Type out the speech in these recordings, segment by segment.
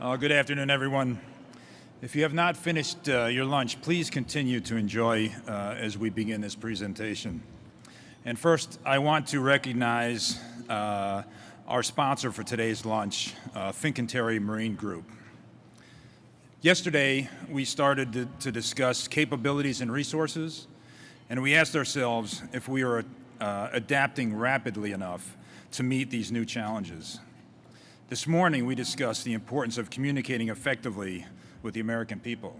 Good afternoon, everyone. If you have not finished your lunch, please continue to enjoy as we begin this presentation. And first, I want to recognize our sponsor for today's lunch, Fincantieri Marine Group. Yesterday, we started to discuss capabilities and resources, and we asked ourselves if we are adapting rapidly enough to meet these new challenges. This morning, we discussed the importance of communicating effectively with the American people.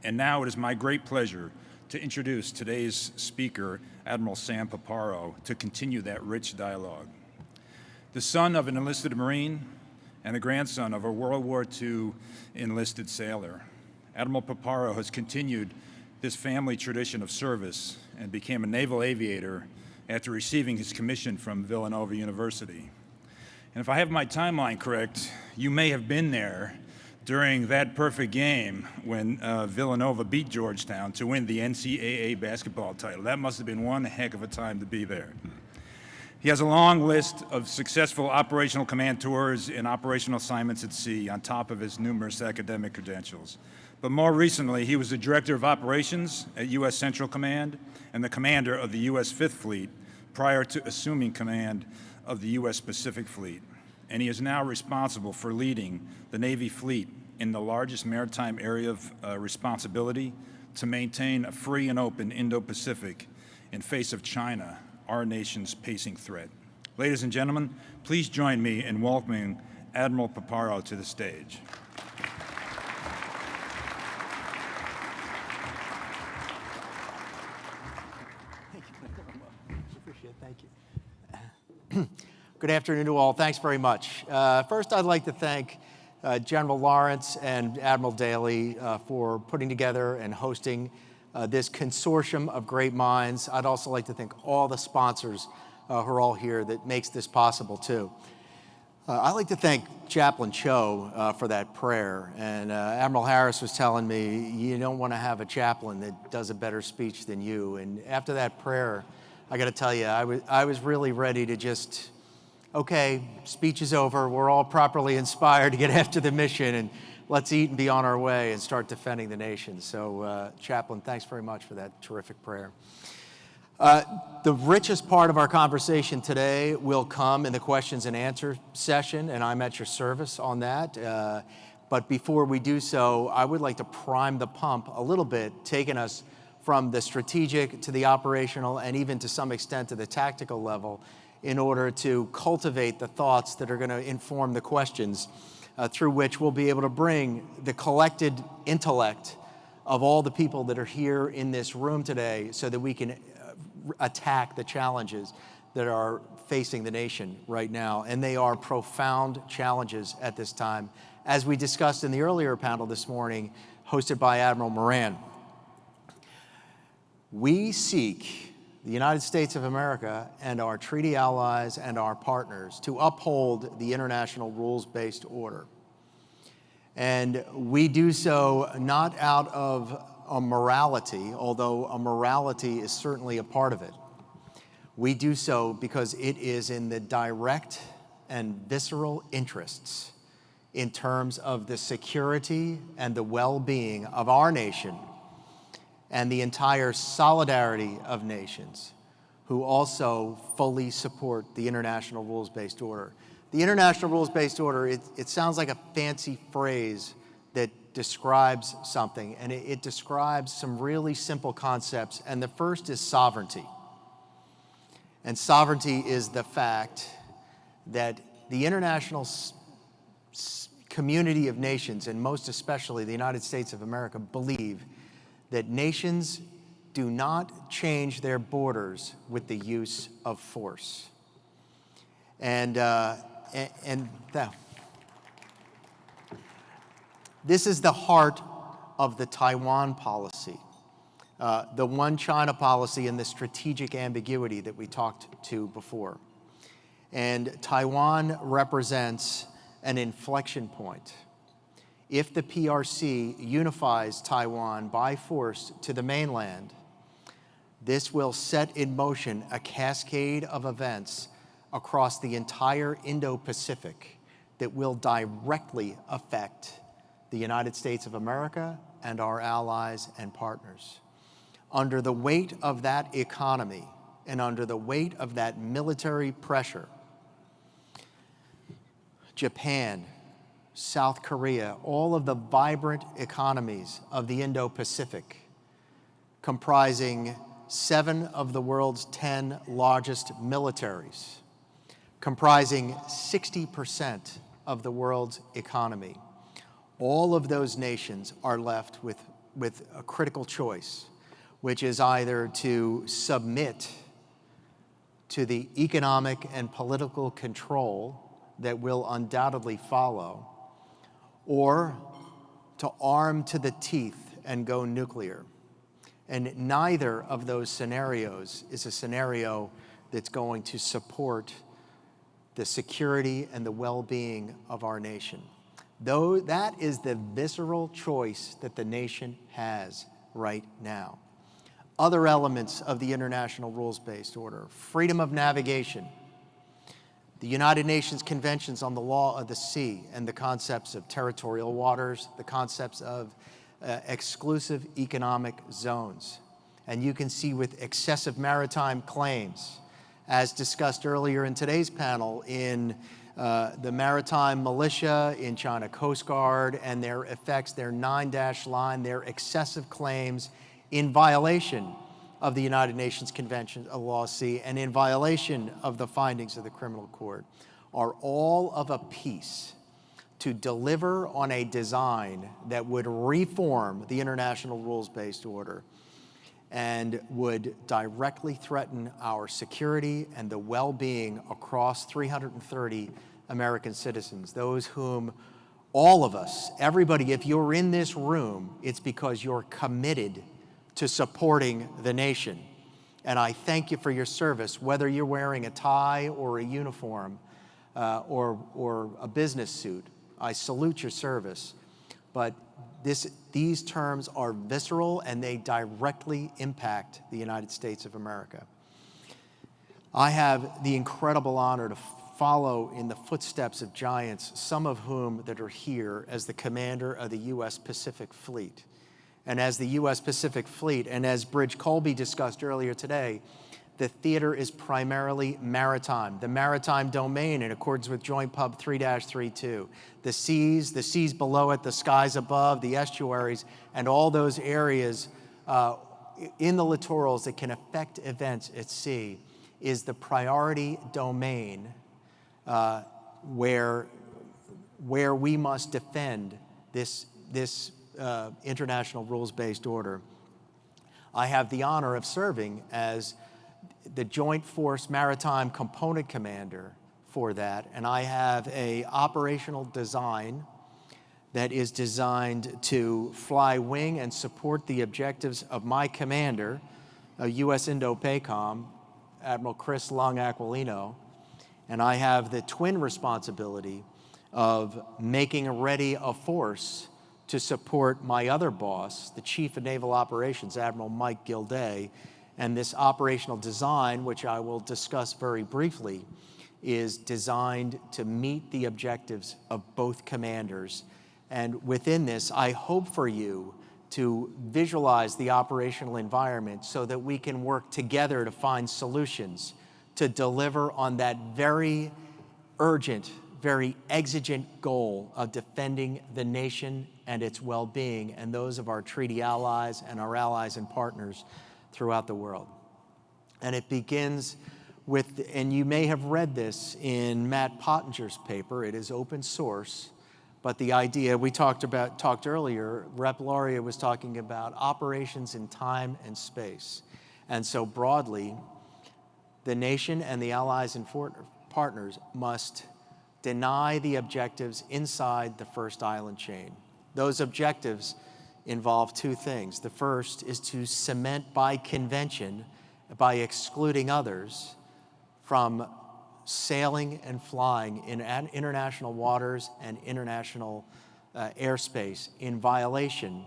And now it is my great pleasure to introduce today's speaker, Admiral Sam Paparo, to continue that rich dialogue. The son of an enlisted Marine and the grandson of a World War II enlisted sailor, Admiral Paparo has continued this family tradition of service and became a naval aviator after receiving his commission from Villanova University. And if I have my timeline correct, you may have been there during that perfect game when Villanova beat Georgetown to win the NCAA basketball title. That must have been one heck of a time to be there. He has a long list of successful operational command tours and operational assignments at sea on top of his numerous academic credentials. But more recently, he was the Director of Operations at U.S. Central Command and the commander of the U.S. Fifth Fleet prior to assuming command of the U.S. Pacific Fleet. And he is now responsible for leading the Navy fleet in the largest maritime area of responsibility to maintain a free and open Indo-Pacific in face of China, our nation's pacing threat. Ladies and gentlemen, please join me in welcoming Admiral Paparo to the stage. Good afternoon to all. Thanks very much. First, I'd like to thank General Lawrence and Admiral Daly for putting together and hosting this consortium of great minds. I'd also like to thank all the sponsors who are all here that makes this possible, too. I'd like to thank Chaplain Cho for that prayer. And Admiral Harris was telling me, you don't want to have a chaplain that does a better speech than you. And after that prayer, I got to tell you, I was really ready to just, okay, speech is over. We're all properly inspired to get after the mission, and let's eat and be on our way and start defending the nation. So, Chaplain, thanks very much for that terrific prayer. The richest part of our conversation today will come in the questions and answer session, and I'm at your service on that. But before we do so, I would like to prime the pump a little bit, taking us from the strategic to the operational and even to some extent to the tactical level in order to cultivate the thoughts that are going to inform the questions through which we'll be able to bring the collected intellect of all the people that are here in this room today so that we can attack the challenges that are facing the nation right now. And they are profound challenges at this time, as we discussed in the earlier panel this morning, hosted by Admiral Moran. We seek, the United States of America and our treaty allies and our partners, to uphold the international rules-based order. And we do so not out of a morality, although a morality is certainly a part of it. We do so because it is in the direct and visceral interests in terms of the security and the well-being of our nation and the entire solidarity of nations who also fully support the international rules-based order. The international rules-based order, it sounds like a fancy phrase that describes something, and it describes some really simple concepts, and the first is sovereignty. And sovereignty is the fact that the international community of nations, and most especially the United States of America, believe that nations do not change their borders with the use of force. This is the heart of the Taiwan policy, the one China policy and the strategic ambiguity that we talked to before. And Taiwan represents an inflection point. If the PRC unifies Taiwan by force to the mainland, this will set in motion a cascade of events across the entire Indo-Pacific that will directly affect the United States of America and our allies and partners. Under the weight of that economy and under the weight of that military pressure, Japan, South Korea, all of the vibrant economies of the Indo-Pacific, comprising 7 of the world's 10 largest militaries, comprising 60% of the world's economy. All of those nations are left with a critical choice, which is either to submit to the economic and political control that will undoubtedly follow, or to arm to the teeth and go nuclear. And neither of those scenarios is a scenario that's going to support the security and the well-being of our nation. Though that is the visceral choice that the nation has right now. Other elements of the international rules-based order: freedom of navigation, the United Nations Conventions on the Law of the Sea and the concepts of territorial waters, the concepts of exclusive economic zones. And you can see with excessive maritime claims, as discussed earlier in today's panel, in the maritime militia, in China Coast Guard, and their effects, their 9-dash line, their excessive claims in violation of the United Nations Convention of Law of the Sea and in violation of the findings of the Criminal Court, are all of a piece to deliver on a design that would reform the international rules-based order and would directly threaten our security and the well-being across 330 American citizens, those whom all of us, everybody, if you're in this room, it's because you're committed to supporting the nation. And I thank you for your service, whether you're wearing a tie or a uniform or a business suit. I salute your service. But these terms are visceral and they directly impact the United States of America. I have the incredible honor to follow in the footsteps of giants, some of whom that are here, as the commander of the U.S. Pacific Fleet. And as the U.S. Pacific Fleet, and as Bridge Colby discussed earlier today, the theater is primarily maritime, the maritime domain in accordance with Joint Pub 3-32. The seas below it, the skies above, the estuaries, and all those areas in the littorals that can affect events at sea is the priority domain where we must defend this international rules-based order. I have the honor of serving as the Joint Force Maritime Component Commander for that, and I have an operational design that is designed to fly wing and support the objectives of my commander, U.S. Indo-PACOM, Admiral Chris Lung Aquilino, and I have the twin responsibility of making ready a force to support my other boss, the Chief of Naval Operations, Admiral Mike Gilday. And this operational design, which I will discuss very briefly, is designed to meet the objectives of both commanders. And within this, I hope for you to visualize the operational environment so that we can work together to find solutions to deliver on that very urgent, very exigent goal of defending the nation and its well-being and those of our treaty allies and our allies and partners throughout the world. And it begins with, and you may have read this in Matt Pottinger's paper, it is open source, but the idea we talked earlier, Rep. Lauria was talking about operations in time and space. And so broadly, the nation and the allies and partners must deny the objectives inside the first island chain. Those objectives involve two things. The first is to cement by convention, by excluding others from sailing and flying in international waters and international airspace in violation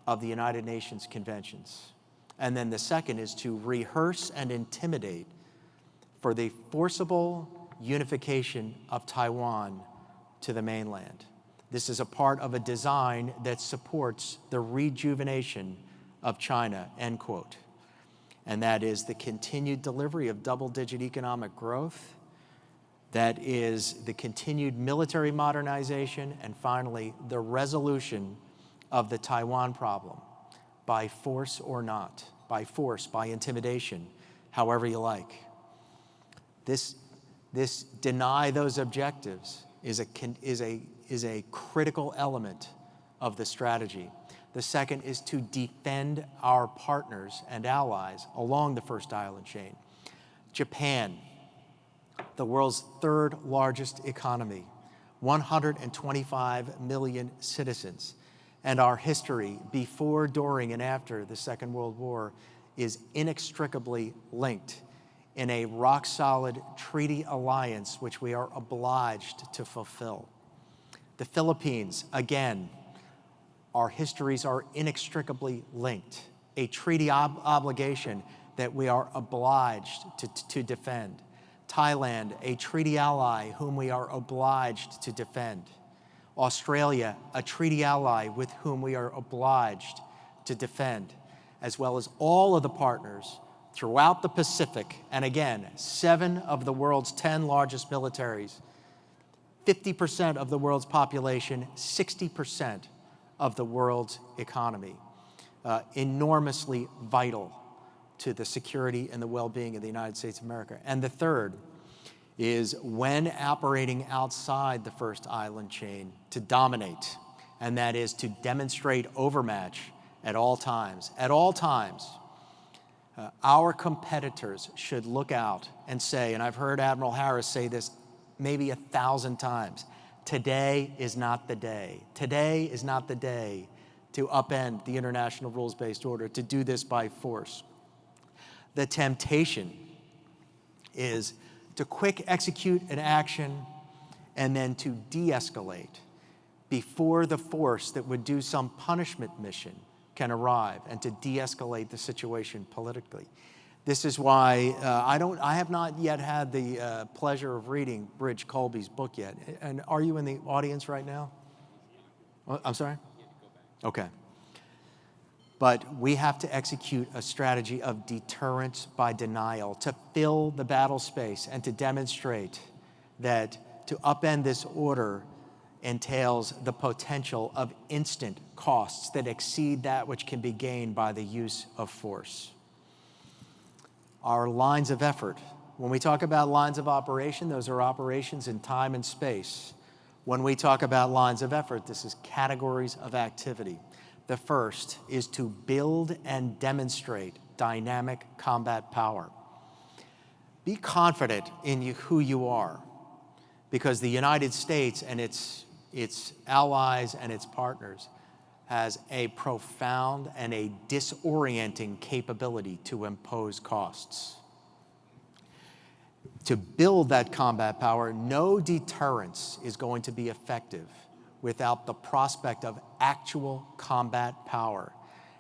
of the United Nations conventions. And then the second is to rehearse and intimidate for the forcible unification of Taiwan to the mainland. This is a part of a design that supports the rejuvenation of China, end quote. And that is the continued delivery of double-digit economic growth. That is the continued military modernization, and finally, the resolution of the Taiwan problem, by force or not, by force, by intimidation, however you like. This deny those objectives is a critical element of the strategy. The second is to defend our partners and allies along the first island chain. Japan, the world's third largest economy, 125 million citizens, and our history before, during, and after the Second World War is inextricably linked in a rock-solid treaty alliance which we are obliged to fulfill. The Philippines, again, our histories are inextricably linked, a treaty obligation that we are obliged to defend. Thailand, a treaty ally whom we are obliged to defend. Australia, a treaty ally with whom we are obliged to defend, as well as all of the partners throughout the Pacific, and again, 7 of the world's 10 largest militaries, 50% of the world's population, 60% of the world's economy, enormously vital to the security and the well-being of the United States of America. And the third is, when operating outside the first island chain, to dominate, and that is to demonstrate overmatch at all times. At all times, our competitors should look out and say, and I've heard Admiral Harris say this maybe 1,000 times, today is not the day. Today is not the day to upend the international rules-based order, to do this by force. The temptation is to quick execute an action and then to de-escalate before the force that would do some punishment mission can arrive, and to de-escalate the situation politically. This is why I have not yet had the pleasure of reading Bridge Colby's book yet. And are you in the audience right now? I'm sorry? Okay. But we have to execute a strategy of deterrence by denial, to fill the battle space and to demonstrate that to upend this order entails the potential of instant costs that exceed that which can be gained by the use of force. Our lines of effort, when we talk about lines of operation, those are operations in time and space. When we talk about lines of effort, this is categories of activity. The first is to build and demonstrate dynamic combat power. Be confident in who you are, because the United States and its allies and its partners has a profound and a disorienting capability to impose costs. To build that combat power, no deterrence is going to be effective without the prospect of actual combat power.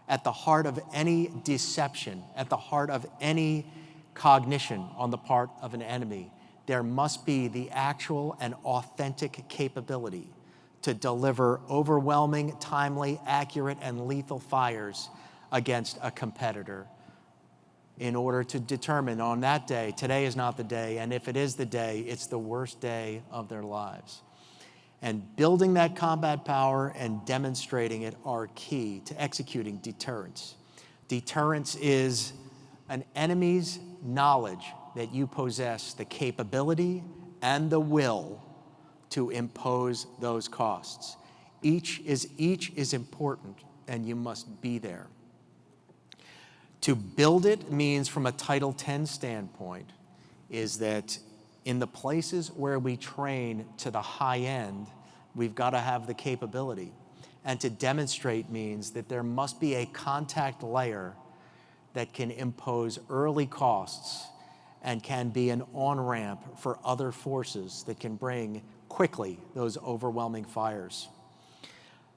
At the heart of any deception, at the heart of any cognition on the part of an enemy, there must be the actual and authentic capability to deliver overwhelming, timely, accurate, and lethal fires against a competitor in order to determine on that day, today is not the day, and if it is the day, it's the worst day of their lives. And building that combat power and demonstrating it are key to executing deterrence. Deterrence is an enemy's knowledge that you possess the capability and the will to impose those costs. Each is important, and you must be there. To build it means, from a Title X standpoint, is that in the places where we train to the high end, we've got to have the capability. And to demonstrate means that there must be a contact layer that can impose early costs and can be an on-ramp for other forces that can bring quickly those overwhelming fires.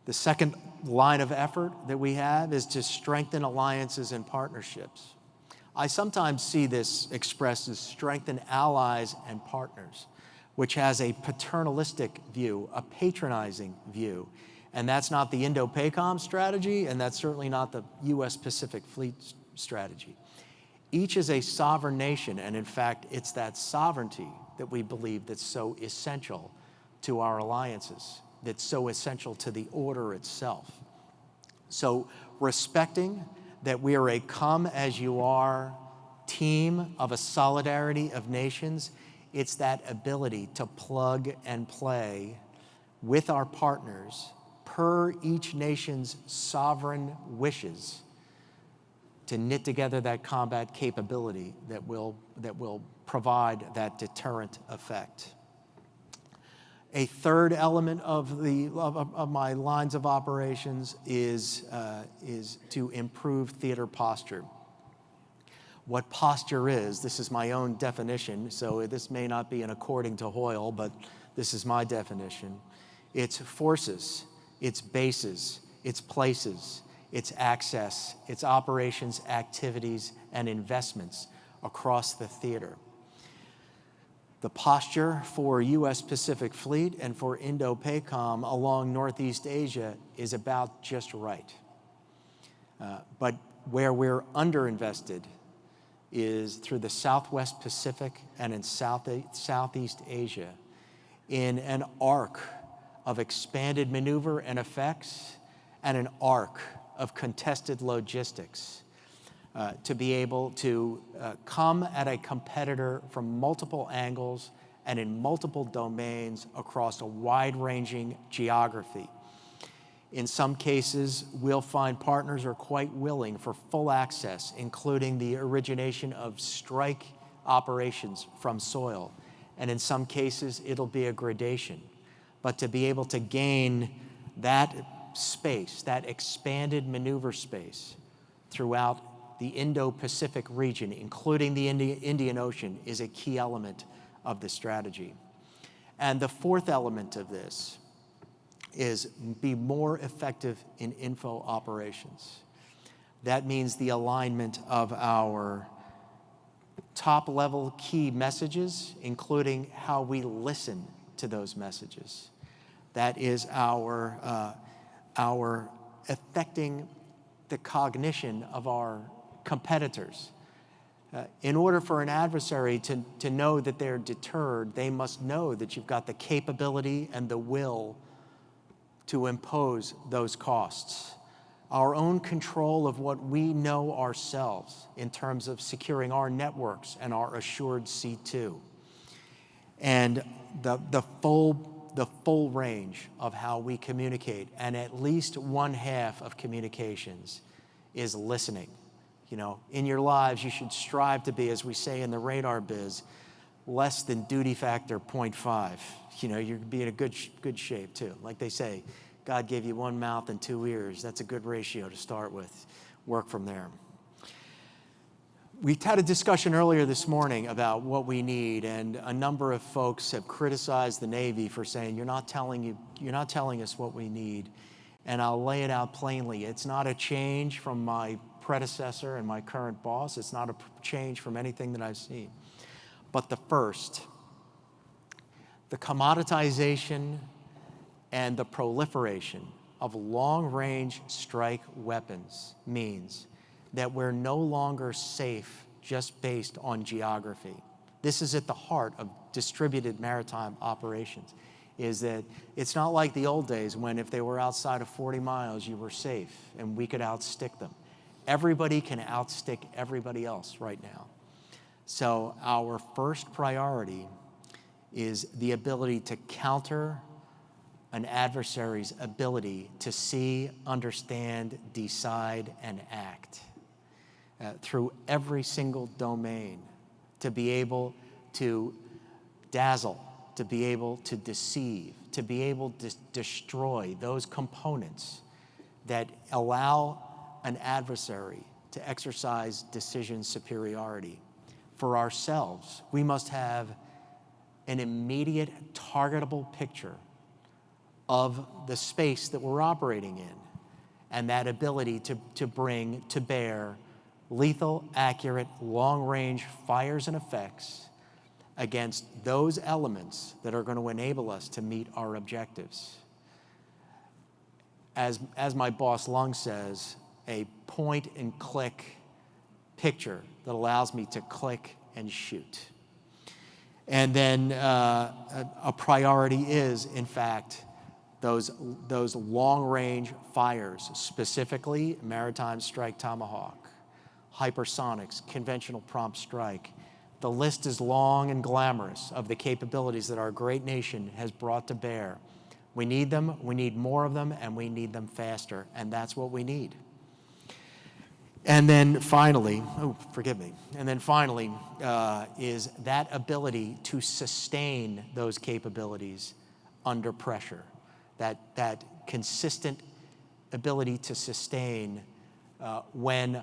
The second line of effort that we have is to strengthen alliances and partnerships. I sometimes see this expressed as strengthen allies and partners, which has a paternalistic view, a patronizing view. And that's not the Indo-PACOM strategy, and that's certainly not the U.S. Pacific Fleet strategy. Each is a sovereign nation, and in fact, it's that sovereignty that we believe that's so essential to our alliances, that's so essential to the order itself. So respecting that we are a come-as-you-are team of a solidarity of nations, it's that ability to plug and play with our partners per each nation's sovereign wishes to knit together that combat capability that will provide that deterrent effect. A third element of my lines of operations is to improve theater posture. What posture is, this is my own definition, so this may not be an according to Hoyle, but this is my definition. It's forces, it's bases, it's places, it's access, it's operations, activities, and investments across the theater. The posture for U.S. Pacific Fleet and for Indo-PACOM along Northeast Asia is about just right. But where we're underinvested is through the Southwest Pacific and in Southeast Asia in an arc of expanded maneuver and effects and an arc of contested logistics to be able to come at a competitor from multiple angles and in multiple domains across a wide-ranging geography. In some cases, we'll find partners are quite willing for full access, including the origination of strike operations from soil. And in some cases, it'll be a gradation. But to be able to gain that space, that expanded maneuver space throughout the Indo-Pacific region, including the Indian Ocean, is a key element of the strategy. And the fourth element of this is be more effective in info operations. That means the alignment of our top-level key messages, including how we listen to those messages. That is our affecting the cognition of our competitors. In order for an adversary to know that they're deterred, they must know that you've got the capability and the will to impose those costs. Our own control of what we know ourselves in terms of securing our networks and our assured C2. And the full range of how we communicate, and at least one half of communications is listening. You know, in your lives, you should strive to be, as we say in the radar biz, less than duty factor 0.5. You know, you'd be in a good shape too. Like they say, God gave you one mouth and two ears. That's a good ratio to start with. Work from there. We had a discussion earlier this morning about what we need, and a number of folks have criticized the Navy for saying, you're not telling us what we need. And I'll lay it out plainly. It's not a change from my predecessor and my current boss. It's not a change from anything that I've seen. But the commoditization and the proliferation of long-range strike weapons means that we're no longer safe just based on geography. This is at the heart of distributed maritime operations, is that it's not like the old days when if they were outside of 40 miles, you were safe and we could outstick them. Everybody can outstick everybody else right now. So our first priority is the ability to counter an adversary's ability to see, understand, decide, and act through every single domain, to be able to dazzle, to be able to deceive, to be able to destroy those components that allow an adversary to exercise decision superiority. For ourselves, we must have an immediate targetable picture of the space that we're operating in, and that ability to bring to bear lethal, accurate, long-range fires and effects against those elements that are going to enable us to meet our objectives. As my boss Lung says, a point-and-click picture that allows me to click and shoot. And then a priority is, in fact, those long-range fires, specifically Maritime Strike Tomahawk, hypersonics, conventional prompt strike. The list is long and glamorous of the capabilities that our great nation has brought to bear. We need them, we need more of them, and we need them faster, and that's what we need. And then finally, is that ability to sustain those capabilities under pressure, that consistent ability to sustain when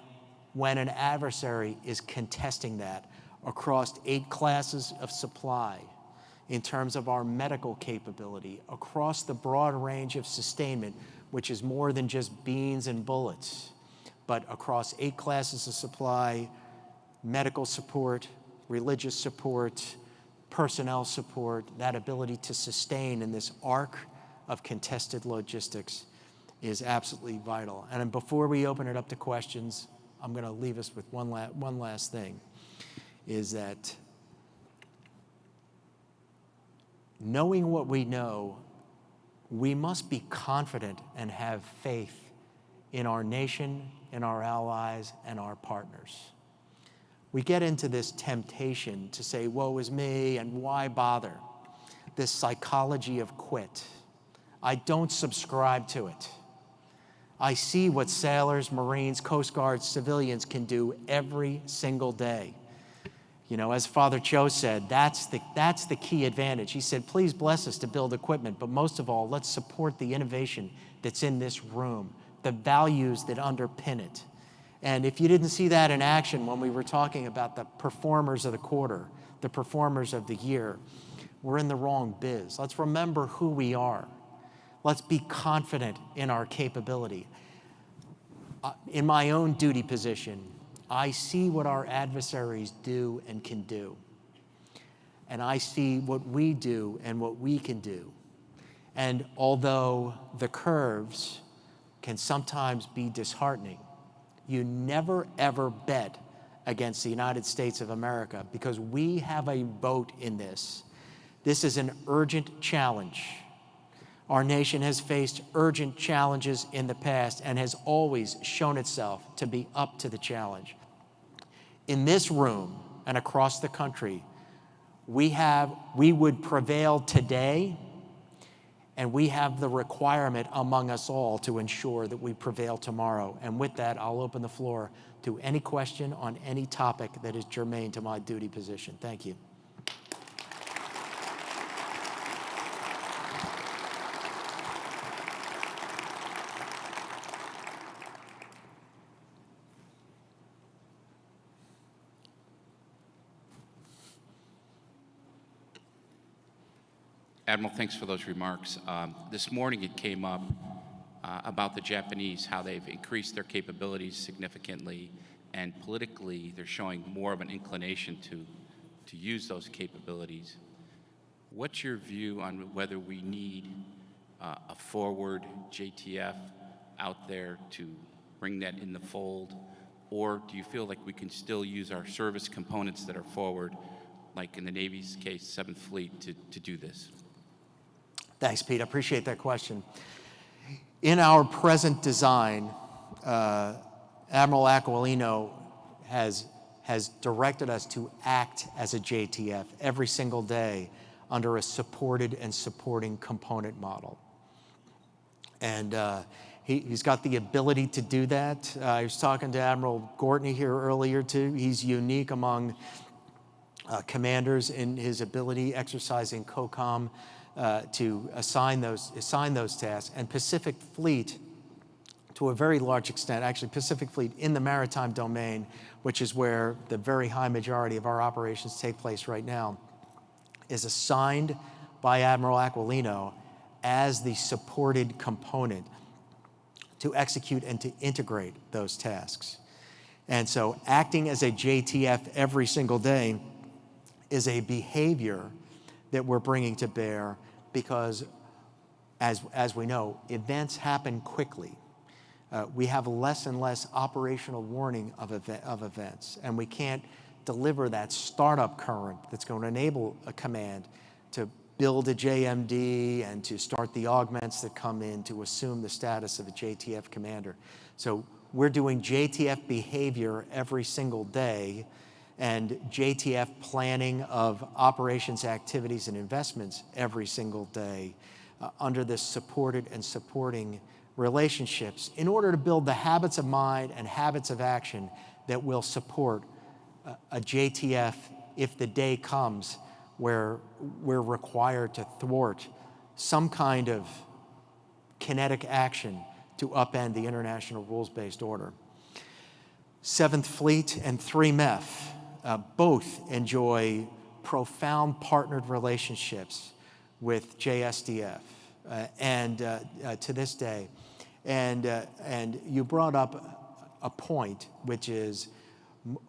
an adversary is contesting that across 8 classes of supply, in terms of our medical capability, across the broad range of sustainment, which is more than just beans and bullets, but across 8 classes of supply, medical support, religious support, personnel support, that ability to sustain in this arc of contested logistics is absolutely vital. And before we open it up to questions, I'm going to leave us with one last thing, is that knowing what we know, we must be confident and have faith in our nation, in our allies, and our partners. We get into this temptation to say, woe is me, and why bother? This psychology of quit. I don't subscribe to it. I see what sailors, Marines, Coast Guard, civilians can do every single day. You know, as Father Cho said, that's the key advantage. He said, please bless us to build equipment, but most of all, let's support the innovation that's in this room, the values that underpin it. And if you didn't see that in action when we were talking about the performers of the quarter, the performers of the year, we're in the wrong biz. Let's remember who we are. Let's be confident in our capability. In my own duty position, I see what our adversaries do and can do. And I see what we do and what we can do. And although the curves can sometimes be disheartening, you never, ever bet against the United States of America, because we have a vote in this. This is an urgent challenge. Our nation has faced urgent challenges in the past and has always shown itself to be up to the challenge. In this room and across the country, we would prevail today, and we have the requirement among us all to ensure that we prevail tomorrow. And with that, I'll open the floor to any question on any topic that is germane to my duty position. Thank you. Admiral, thanks for those remarks. This morning it came up about the Japanese, how they've increased their capabilities significantly, and politically they're showing more of an inclination to use those capabilities. What's your view on whether we need a forward JTF out there to bring that in the fold, or do you feel like we can still use our service components that are forward, like in the Navy's case, 7th Fleet, to do this? Thanks, Pete. I appreciate that question. In our present design, Admiral Aquilino has directed us to act as a JTF every single day under a supported and supporting component model. And he's got the ability to do that. I was talking to Admiral Gortney here earlier, too. He's unique among commanders in his ability exercising COCOM to assign those tasks. And Pacific Fleet, to a very large extent, actually Pacific Fleet in the maritime domain, which is where the very high majority of our operations take place right now, is assigned by Admiral Aquilino as the supported component to execute and to integrate those tasks. And so acting as a JTF every single day is a behavior that we're bringing to bear because, as we know, events happen quickly. We have less and less operational warning of events, and we can't deliver that startup current that's going to enable a command to build a JMD and to start the augments that come in to assume the status of a JTF commander. So we're doing JTF behavior every single day and JTF planning of operations, activities, and investments every single day under this supported and supporting relationships in order to build the habits of mind and habits of action that will support a JTF if the day comes where we're required to thwart some kind of kinetic action to upend the international rules-based order. 7th Fleet and 3MEF both enjoy profound partnered relationships with JSDF and to this day. And you brought up a point, which is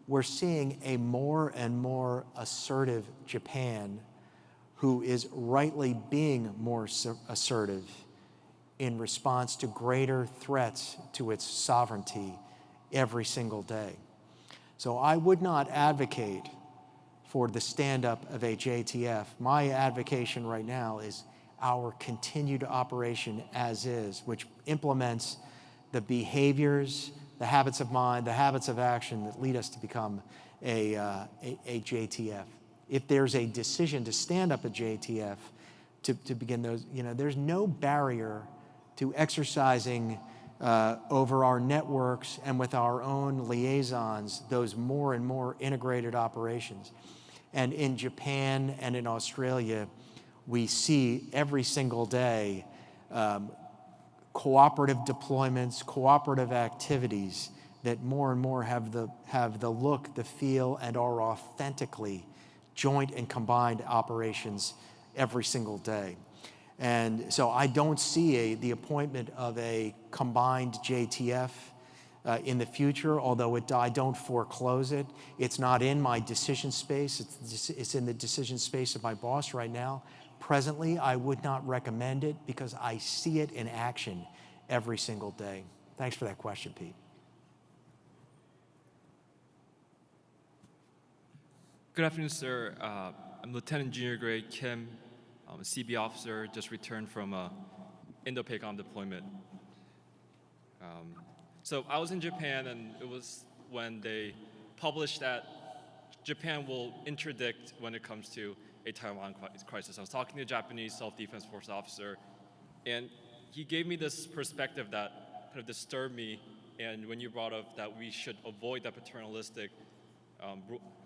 we're seeing a more and more assertive Japan who is rightly being more assertive in response to greater threats to its sovereignty every single day. So I would not advocate for the stand-up of a JTF. My advocation right now is our continued operation as is, which implements the behaviors, the habits of mind, the habits of action that lead us to become a JTF. If there's a decision to stand up a JTF to begin those, there's no barrier to exercising over our networks and with our own liaisons those more and more integrated operations. And in Japan and in Australia, we see every single day cooperative deployments, cooperative activities that more and more have the look, the feel, and are authentically joint and combined operations every single day. And so I don't see the appointment of a combined JTF in the future, although I don't foreclose it. It's not in my decision space. It's in the decision space of my boss right now. Presently, I would not recommend it because I see it in action every single day. Thanks for that question, Pete. Good afternoon, sir. I'm Lieutenant Junior Grade Kim. I'm a CB officer, just returned from a Indo-PACOM deployment. So I was in Japan, and it was when they published that Japan will interdict when it comes to a Taiwan crisis. I was talking to a Japanese self-defense force officer, and he gave me this perspective that kind of disturbed me. And when you brought up that we should avoid that paternalistic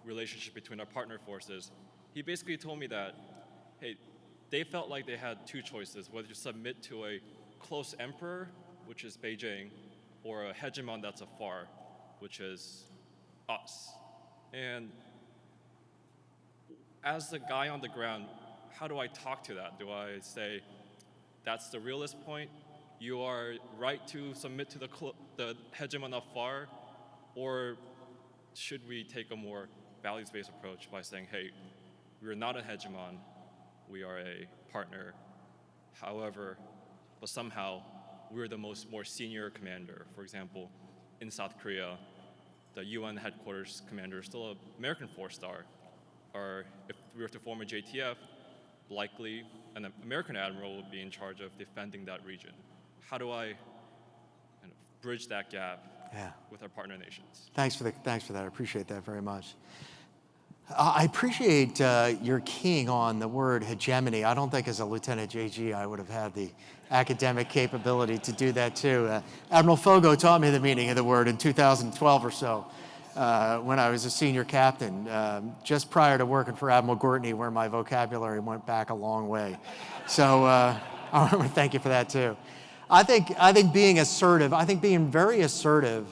relationship between our partner forces, he basically told me that, hey, they felt like they had two choices, whether to submit to a close emperor, which is Beijing, or a hegemon that's afar, which is us. And as the guy on the ground, how do I talk to that? Do I say, that's the realist point, you are right to submit to the hegemon afar, or should we take a more values-based approach by saying, hey, we're not a hegemon, we are a partner, however, but somehow we're the more senior commander. For example, in South Korea, the UN headquarters commander is still an American four-star. Or if we were to form a JTF, likely an American admiral would be in charge of defending that region. How do I kind of bridge that gap with our partner nations? Thanks for that. I appreciate that very much. I appreciate your keying on the word hegemony. I don't think as a Lieutenant JG I would have had the academic capability to do that too. Admiral Fogo taught me the meaning of the word in 2012 or so when I was a senior captain, just prior to working for Admiral Gortney, where my vocabulary went back a long way. So I want to thank you for that too. I think being assertive, being very assertive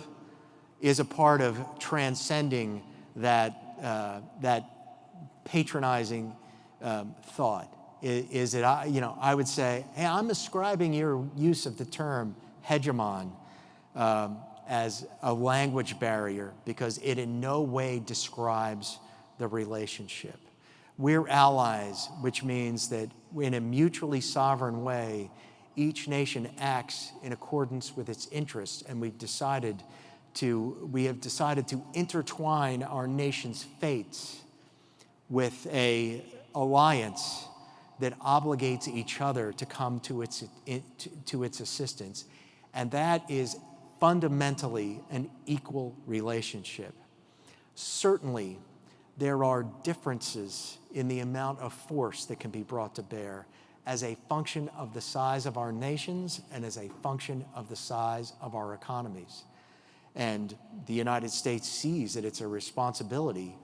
is a part of transcending that patronizing thought. Is that I would say, hey, I'm ascribing your use of the term hegemon as a language barrier because it in no way describes the relationship. We're allies, which means that in a mutually sovereign way, each nation acts in accordance with its interests, and we have decided to intertwine our nation's fates with an alliance that obligates each other to come to its assistance. And that is fundamentally an equal relationship. Certainly, there are differences in the amount of force that can be brought to bear as a function of the size of our nations and as a function of the size of our economies. And the United States sees that it's a responsibility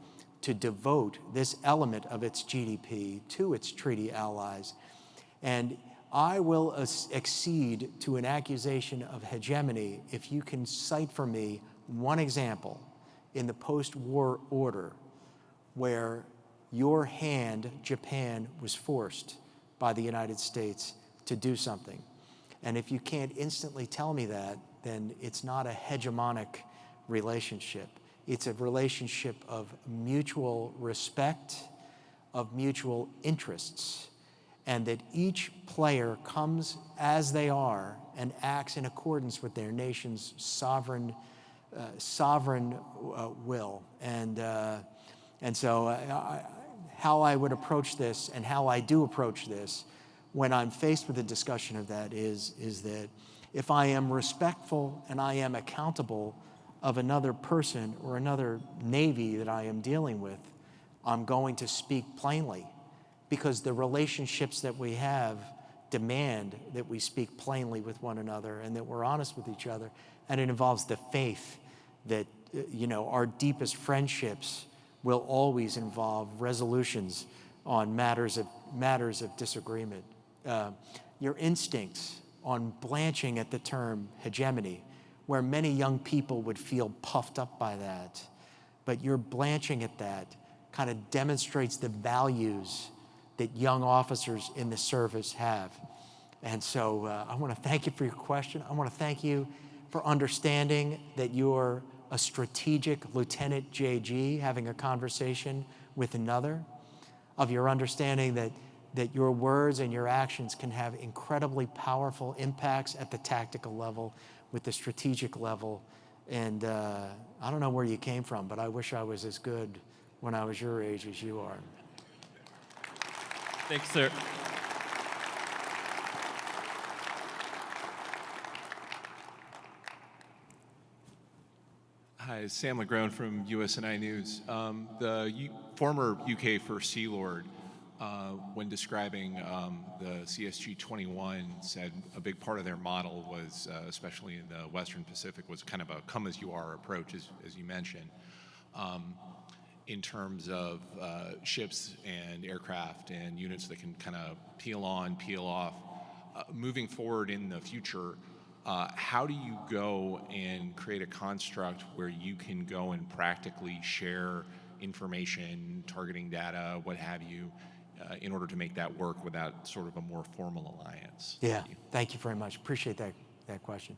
to devote this element of its GDP to its treaty allies. And I will accede to an accusation of hegemony if you can cite for me one example in the post-war order where your hand, Japan, was forced by the United States to do something. And if you can't instantly tell me that, then it's not a hegemonic relationship. It's a relationship of mutual respect, of mutual interests, and that each player comes as they are and acts in accordance with their nation's sovereign will. And so how I would approach this and how I do approach this when I'm faced with a discussion of that is that if I am respectful and I am accountable of another person or another navy that I am dealing with, I'm going to speak plainly, because the relationships that we have demand that we speak plainly with one another and that we're honest with each other. And it involves the faith that, our deepest friendships will always involve resolutions on matters of disagreement. Your instincts on blanching at the term hegemony, where many young people would feel puffed up by that, but your blanching at that kind of demonstrates the values that young officers in the service have. And so I want to thank you for your question. I want to thank you for understanding that you're a strategic Lieutenant JG having a conversation with another, of your understanding that your words and your actions can have incredibly powerful impacts at the tactical level, with the strategic level. And I don't know where you came from, but I wish I was as good when I was your age as you are. Thanks, sir. Hi, Sam Legrone from USN News. The former UK First Sea Lord, when describing the CSG-21, said a big part of their model was, especially in the Western Pacific, was kind of a come-as-you-are approach, as you mentioned, in terms of ships and aircraft and units that can kind of peel on, peel off. Moving forward in the future, how do you go and create a construct where you can go and practically share information, targeting data, what have you, in order to make that work without sort of a more formal alliance? Yeah, thank you very much. Appreciate that question.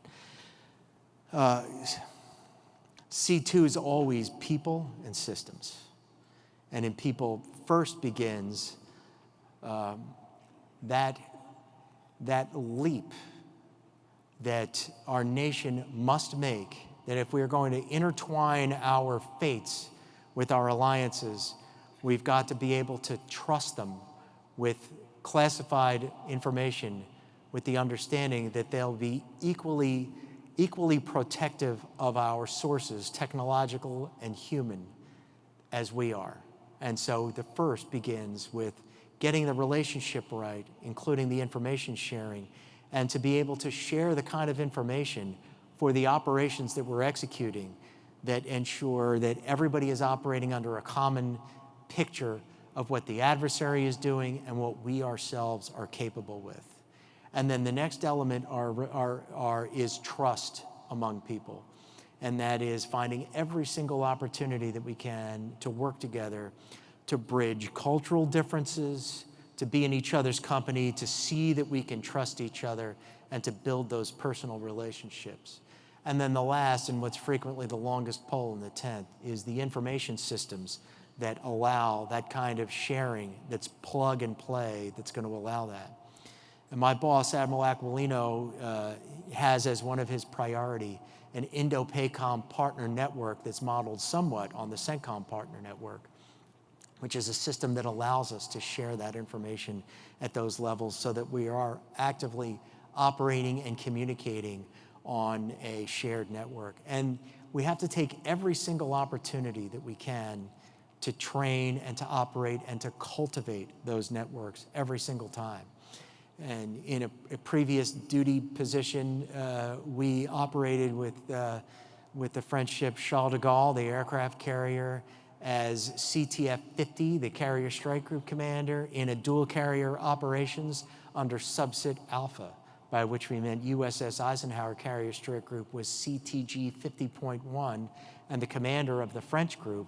C2 is always people and systems. And in people first begins that leap that our nation must make, that if we are going to intertwine our fates with our alliances, we've got to be able to trust them with classified information, with the understanding that they'll be equally protective of our sources, technological and human, as we are. And so the first begins with getting the relationship right, including the information sharing, and to be able to share the kind of information for the operations that we're executing that ensure that everybody is operating under a common picture of what the adversary is doing and what we ourselves are capable with. And then the next element is trust among people. And that is finding every single opportunity that we can to work together to bridge cultural differences, to be in each other's company, to see that we can trust each other, and to build those personal relationships. And then the last, and what's frequently the longest pole in the tent, is the information systems that allow that kind of sharing, that's plug and play, that's going to allow that. And my boss, Admiral Aquilino, has as one of his priority an Indo-PACOM partner network that's modeled somewhat on the CENTCOM partner network, which is a system that allows us to share that information at those levels so that we are actively operating and communicating on a shared network. And we have to take every single opportunity that we can to train and to operate and to cultivate those networks every single time. And in a previous duty position, we operated with the French ship Charles de Gaulle, the aircraft carrier, as CTF-50, the Carrier Strike Group Commander, in a dual carrier operations under Subsit Alpha, by which we meant USS Eisenhower Carrier Strike Group was CTG 50.1, and the commander of the French group,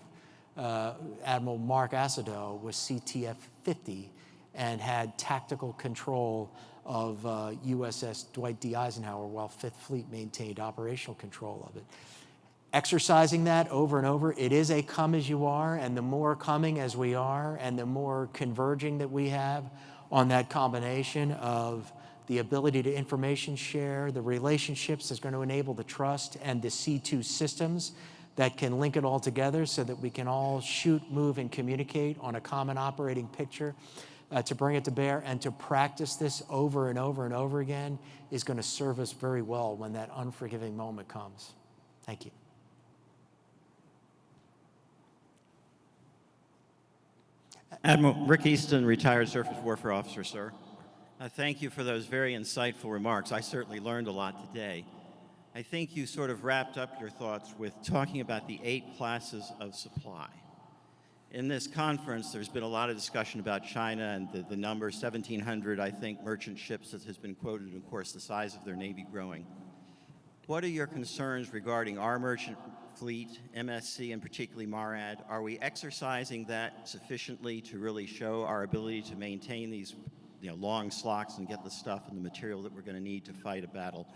Admiral Marc Assido, was CTF 50 and had tactical control of USS Dwight D. Eisenhower while Fifth Fleet maintained operational control of it. Exercising that over and over, it is a come as you are, and the more coming as we are, and the more converging that we have on that combination of the ability to information share, the relationships that's going to enable the trust, and the C2 systems that can link it all together so that we can all shoot, move, and communicate on a common operating picture, to bring it to bear and to practice this over and over and over again is going to serve us very well when that unforgiving moment comes. Thank you. Admiral Rick Easton, retired Surface Warfare Officer, sir. Thank you for those very insightful remarks. I certainly learned a lot today. I think you sort of wrapped up your thoughts with talking about the 8 classes of supply. In this conference, there's been a lot of discussion about China and the number 1,700, I think, merchant ships that has been quoted, and of course, the size of their Navy growing. What are your concerns regarding our merchant fleet, MSC, and particularly MARAD? Are we exercising that sufficiently to really show our ability to maintain these long slocks and get the stuff and the material that we're going to need to fight a battle?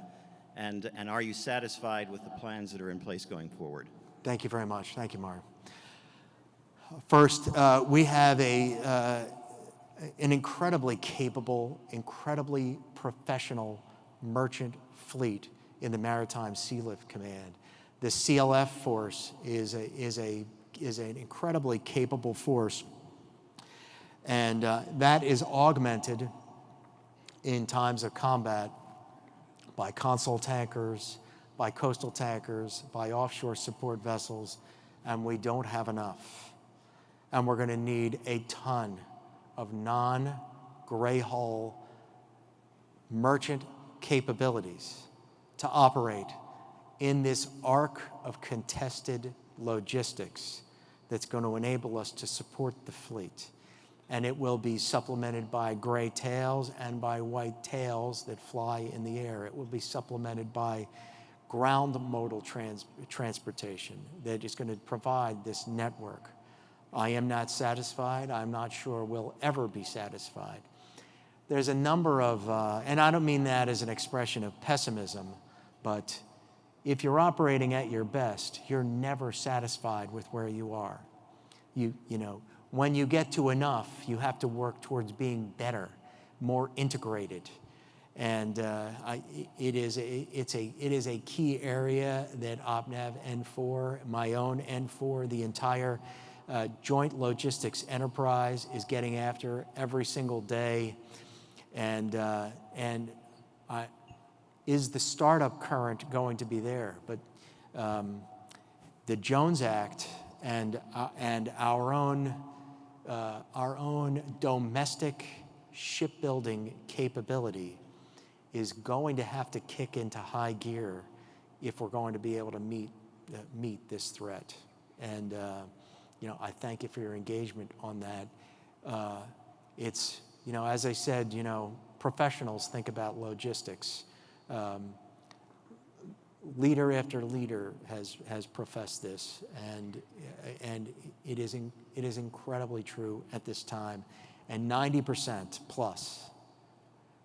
And are you satisfied with the plans that are in place going forward? Thank you very much. Thank you, Mark. First, we have an incredibly capable, incredibly professional merchant fleet in the Maritime Sea Lift Command. The CLF force is an incredibly capable force, and that is augmented in times of combat by console tankers, by coastal tankers, by offshore support vessels, and we don't have enough. And we're going to need a ton of non-gray hull merchant capabilities to operate in this arc of contested logistics that's going to enable us to support the fleet. And it will be supplemented by gray tails and by white tails that fly in the air. It will be supplemented by ground modal transportation that is going to provide this network. I am not satisfied. I'm not sure we'll ever be satisfied. There's a number of, and I don't mean that as an expression of pessimism, but if you're operating at your best, you're never satisfied with where you are. You know, when you get to enough, you have to work towards being better, more integrated. And it is a key area that OPNAV N4, my own N4, the entire joint logistics enterprise is getting after every single day. And is the startup current going to be there? But the Jones Act and our own domestic shipbuilding capability is going to have to kick into high gear if we're going to be able to meet this threat. And I thank you for your engagement on that. It's, as I said, professionals think about logistics. Leader after leader has professed this, and it is incredibly true at this time. And 90% plus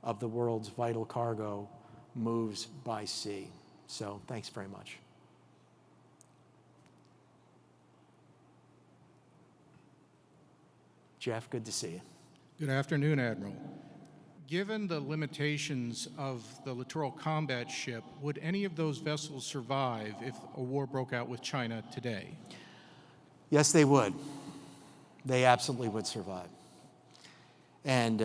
of the world's vital cargo moves by sea. So thanks very much. Jeff, good to see you. Good afternoon, Admiral. Given the limitations of the littoral combat ship, would any of those vessels survive if a war broke out with China today? Yes, they would. They absolutely would survive. And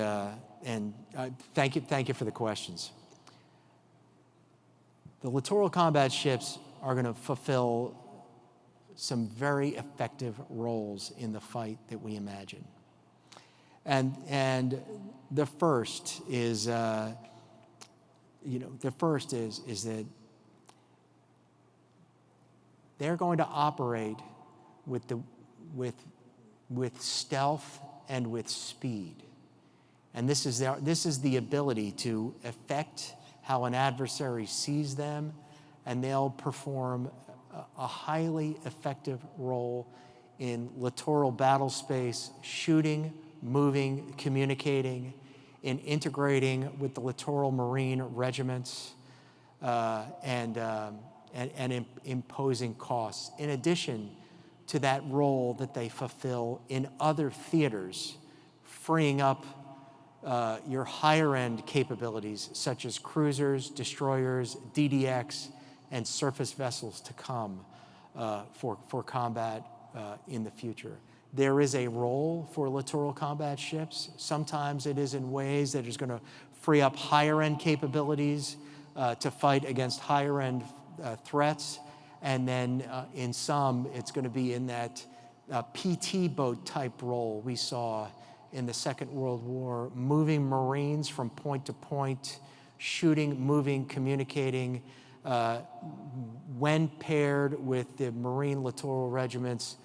thank you for the questions. The littoral combat ships are going to fulfill some very effective roles in the fight that we imagine. And the first is, that they're going to operate with stealth and with speed. And this is the ability to affect how an adversary sees them, and they'll perform a highly effective role in littoral battle space, shooting, moving, communicating, in integrating with the littoral marine regiments, and imposing costs. In addition to that role that they fulfill in other theaters, freeing up your higher-end capabilities, such as cruisers, destroyers, DDX, and surface vessels to come for combat in the future. There is a role for littoral combat ships. Sometimes it is in ways that is going to free up higher-end capabilities to fight against higher-end threats. And then in some, it's going to be in that PT boat type role we saw in the Second World War, moving Marines from point to point, shooting, moving, communicating, when paired with the Marine littoral regiments,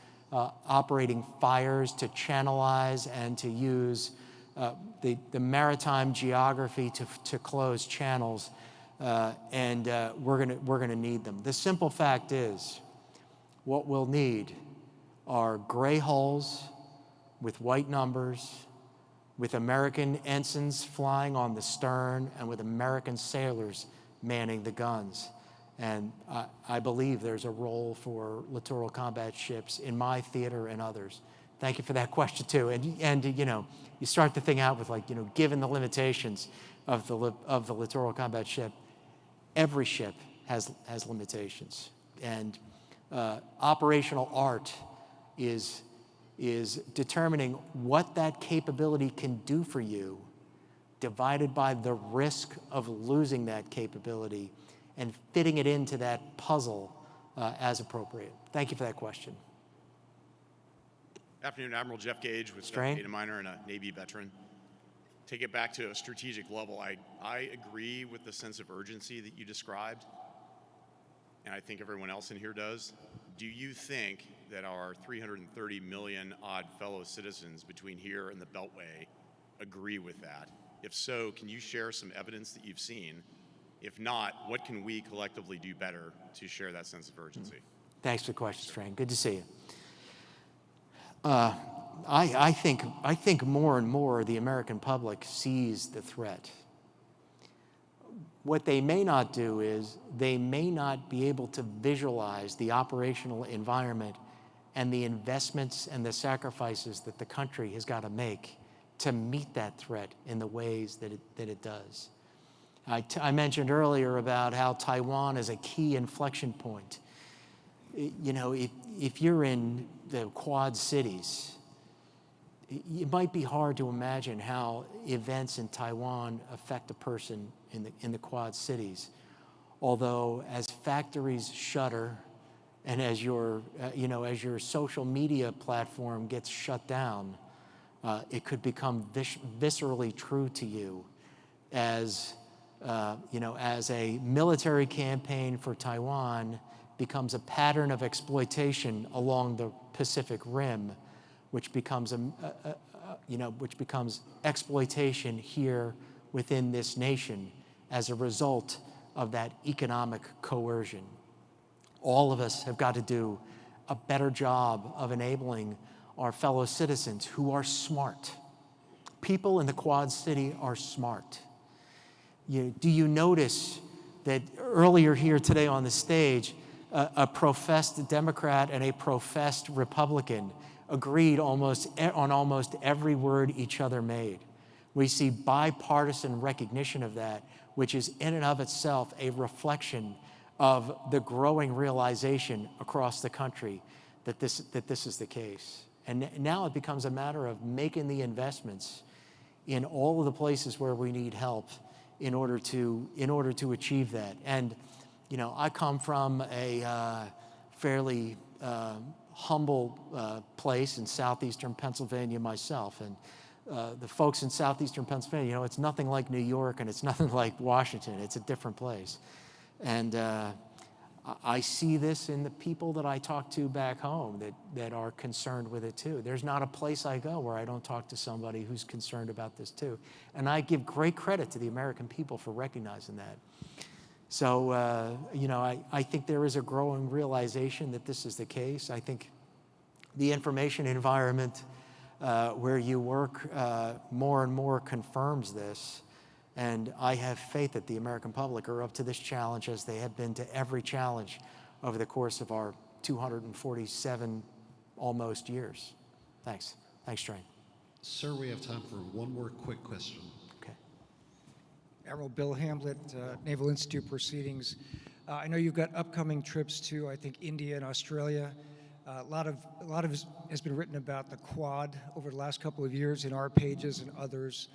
operating fires to channelize and to use the maritime geography to close channels, and we're gonna need them. The simple fact is, what we'll need are gray hulls with white numbers, with American ensigns flying on the stern, and with American sailors manning the guns. And I believe there's a role for littoral combat ships in my theater and others. Thank you for that question too. And you start the thing out with given the limitations of the littoral combat ship, every ship has limitations. And operational art is determining what that capability can do for you, divided by the risk of losing that capability, and fitting it into that puzzle as appropriate. Thank you for that question. Afternoon, Admiral Jeff Gage with Strain. data miner and a Navy veteran. Take it back to a strategic level. I agree with the sense of urgency that you described, and I think everyone else in here does. Do you think that our 330 million odd fellow citizens between here and the Beltway agree with that? If so, can you share some evidence that you've seen? If not, what can we collectively do better to share that sense of urgency? Thanks for the question, Strain. Good to see you. I think more and more the American public sees the threat. What they may not do is they may not be able to visualize the operational environment and the investments and the sacrifices that the country has got to make to meet that threat in the ways that it does. I mentioned earlier about how Taiwan is a key inflection point. If you're in the Quad cities, it might be hard to imagine how events in Taiwan affect a person in the Quad cities. Although as factories shutter and as your social media platform gets shut down, it could become viscerally true to you as a military campaign for Taiwan becomes a pattern of exploitation along the Pacific Rim, which becomes exploitation here within this nation as a result of that economic coercion. All of us have got to do a better job of enabling our fellow citizens who are smart. People in the Quad City are smart. Do you notice that earlier here today on the stage, a professed Democrat and a professed Republican agreed on almost every word each other made. We see bipartisan recognition of that, which is in and of itself a reflection of the growing realization across the country that this is the case. And now it becomes a matter of making the investments in all of the places where we need help in order to achieve that. And I come from a fairly humble place in southeastern Pennsylvania myself, and the folks in southeastern Pennsylvania, it's nothing like New York and it's nothing like Washington. It's a different place. And I see this in the people that I talk to back home that are concerned with it too. There's not a place I go where I don't talk to somebody who's concerned about this too. And I give great credit to the American people for recognizing that. So, I think there is a growing realization that this is the case. I think the information environment where you work more and more confirms this. And I have faith that the American public are up to this challenge as they have been to every challenge over the course of our 247 almost years. Thanks. Thanks, Train. Sir, we have time for one more quick question. Okay. Admiral Bill Hamblett, Naval Institute Proceedings. I know you've got upcoming trips to, I think, India and Australia. A lot of has been written about the Quad over the last couple of years in our pages and others.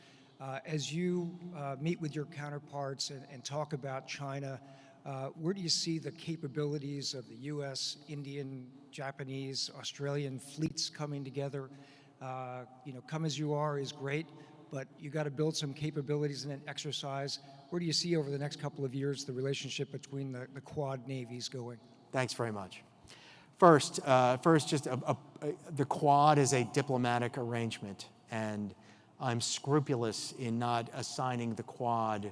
As you meet with your counterparts and talk about China, where do you see the capabilities of the U.S., Indian, Japanese, Australian fleets coming together? Come as you are is great, but you got to build some capabilities in an exercise. Where do you see over the next couple of years the relationship between the Quad navies going? Thanks very much. First, the Quad is a diplomatic arrangement, and I'm scrupulous in not assigning the Quad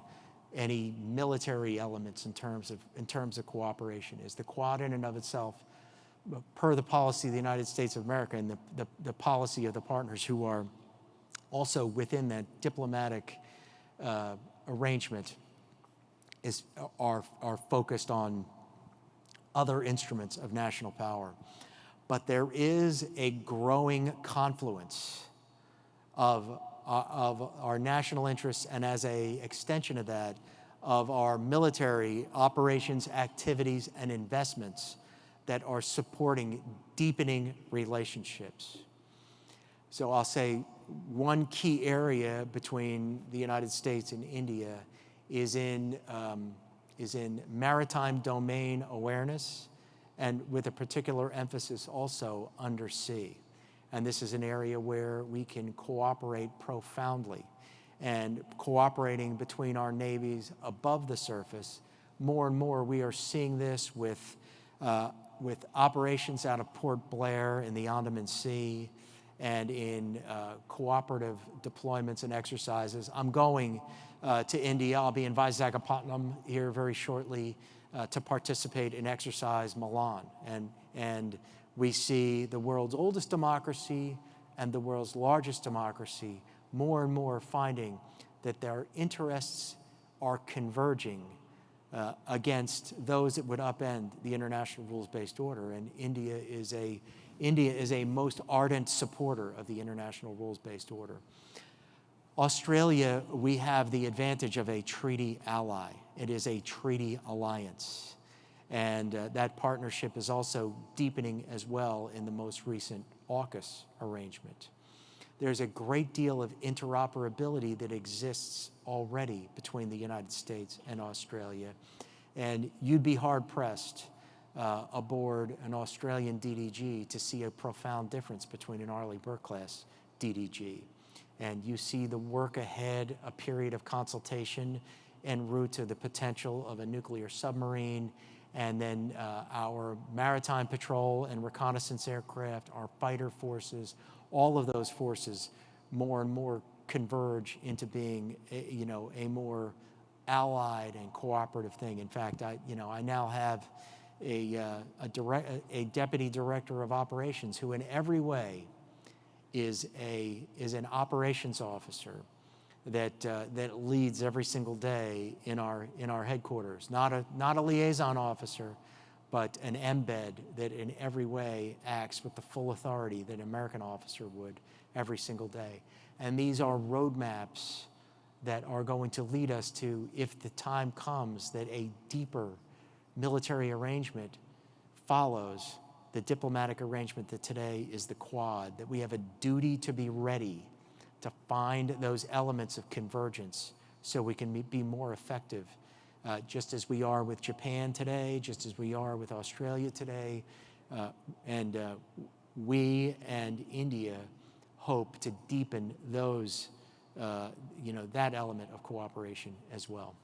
any military elements in terms of cooperation. Is the Quad in and of itself, per the policy of the United States of America and the policy of the partners who are also within that diplomatic arrangement, are focused on other instruments of national power. But there is a growing confluence of our national interests, and as an extension of that, of our military operations, activities, and investments that are supporting deepening relationships. So I'll say one key area between the United States and India is in maritime domain awareness, and with a particular emphasis also undersea. And this is an area where we can cooperate profoundly. And cooperating between our navies above the surface, more and more we are seeing this with operations out of Port Blair in the Andaman Sea and in cooperative deployments and exercises. I'm going to India. I'll be in Visakhapatnam here very shortly to participate in Exercise Milan. And we see the world's oldest democracy and the world's largest democracy more and more finding that their interests are converging against those that would upend the international rules-based order. And India is a most ardent supporter of the international rules-based order. Australia, we have the advantage of a treaty ally. It is a treaty alliance. And that partnership is also deepening as well in the most recent AUKUS arrangement. There's a great deal of interoperability that exists already between the United States and Australia. And you'd be hard-pressed aboard an Australian DDG to see a profound difference between an Arleigh Burke-class DDG. And you see the work ahead, a period of consultation en route to the potential of a nuclear submarine, and then our maritime patrol and reconnaissance aircraft, our fighter forces, all of those forces more and more converge into being a more allied and cooperative thing. In fact, I now have a deputy director of operations who in every way is an operations officer that leads every single day in our headquarters. Not a liaison officer, but an embed that in every way acts with the full authority that an American officer would every single day. And these are roadmaps that are going to lead us to, if the time comes that a deeper military arrangement follows the diplomatic arrangement that today is the Quad, that we have a duty to be ready to find those elements of convergence so we can be more effective, just as we are with Japan today, just as we are with Australia today, and we and India hope to deepen those, that element of cooperation as well.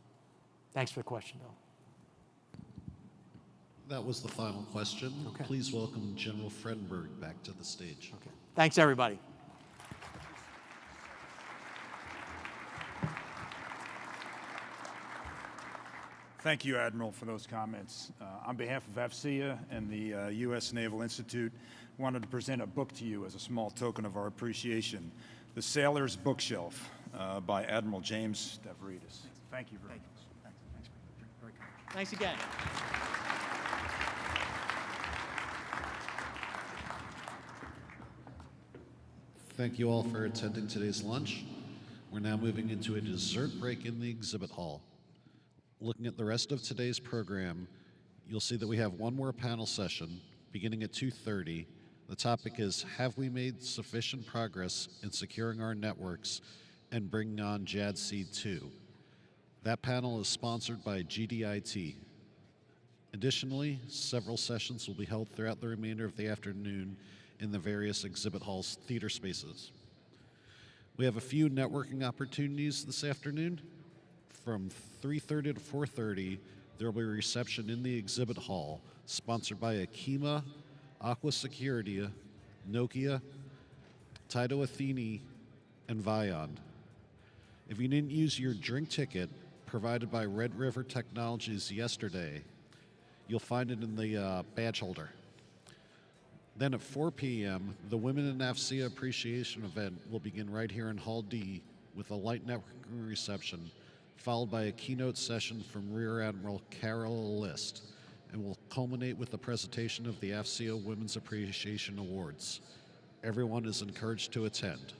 Thanks for the question, Bill. That was the final question. Okay. Please welcome General Fredenberg back to the stage. Okay. Thanks, everybody. Thank you, Admiral, for those comments. On behalf of AFCEA and the U.S. Naval Institute, I wanted to present a book to you as a small token of our appreciation, The Sailor's Bookshelf by Admiral James Stavridis. Thank you very much. Thanks. Thanks again. Thank you all for attending today's lunch. We're now moving into a dessert break in the exhibit hall. Looking at the rest of today's program, you'll see that we have one more panel session beginning at 2:30. The topic is, have we made sufficient progress in securing our networks and bringing on JADC2? That panel is sponsored by GDIT. Additionally, several sessions will be held throughout the remainder of the afternoon in the various exhibit halls theater spaces. We have a few networking opportunities this afternoon. From 3:30 to 4:30, there will be a reception in the exhibit hall sponsored by Akima, Aqua Security, Nokia, Taito Athene, and Vion. If you didn't use your drink ticket provided by Red River Technologies yesterday, you'll find it in the badge holder. Then at 4 p.m., the Women in AFCEA Appreciation event will begin right here in Hall D with a light networking reception, followed by a keynote session from Rear Admiral Carol List, and will culminate with the presentation of the AFCEA Women's Appreciation Awards. Everyone is encouraged to attend.